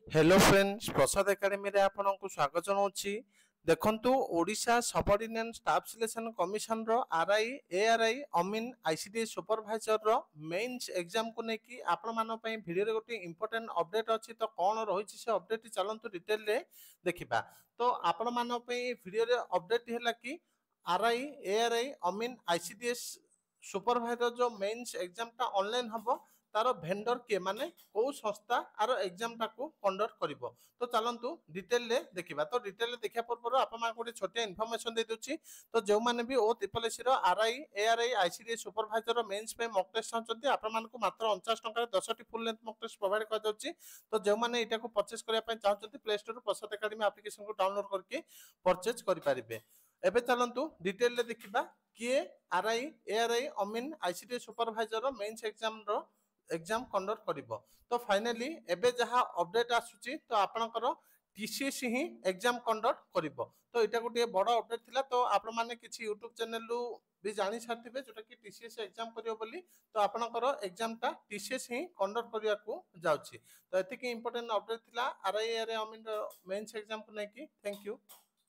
Hello friends प्रसाद academy रे आपनको स्वागत जनाऊँगी। देखंतु Odisha subordinate staff selection commission रो आरआई एआरआई अमीन आईसीडीएस सुपरवाइजर रो मेंस एग्जाम को नेकी आपण मानो पई वीडियो रे गोटे इंपोर्टेंट अपडेट अछि। तो कोन रहिछि से अपडेट चलंतु डिटेल रे देखिबा। तो आपण मानो पई वीडियो रे अपडेट हैला कि आरआई एआरआई अमीन आईसीडीएस सुपरवाइजर जो मेंस एग्जाम ता ऑनलाइन हबो तार भेंडर किए माने को संस्था आर एग्जाम टाको कंडक्ट करिवो। तो चलंतु डिटेल रे देखिबा। तो डिटेल रे देखिया पूर्व आप गोटे छोटिया इनफॉरमेशन दे दूची। तो जो माने भी ओ ट्रिपल एस रो RI ARI ICDS supervisor mains पे मॉक टेस्ट चाहते आपण मानकु मात्र 49 टका 10 टी full length mock test provide कर दउची। तो जो माने एटा को परचेस करिया पय चाहते प्ले स्टोर प्रसाद एकेडमी एप्लीकेशन को डाउनलोड करके परचेस करि पारिबे। एबे चलंतु डिटेल रे देखिबा किए आरआई एआरआई अमीन आईसीडीएस सुपरवाइजर मेंस एग्जाम रो एग्जाम कंडक्ट करिवो। तो फाइनली एबे जहा अपडेट आसुची तो आपनकर टीसीएस ही एग्जाम कंडक्ट करिवो। तो एटा गोटे बड़ अपडेट थिला। तो आपण माने किछि यूट्यूब चैनल रु भी जानि सारथिबे जोटा कि टीसीएस एग्जाम करियो बोली। तो आपनकर एग्जाम टा टीसीएस ही कंडक्ट करिया को जाउची। तो एति कि इंपोर्टेंट अपडेट थिला आरआई एआरआई अमीन मेंस एग्जाम को नेकी। Thank you.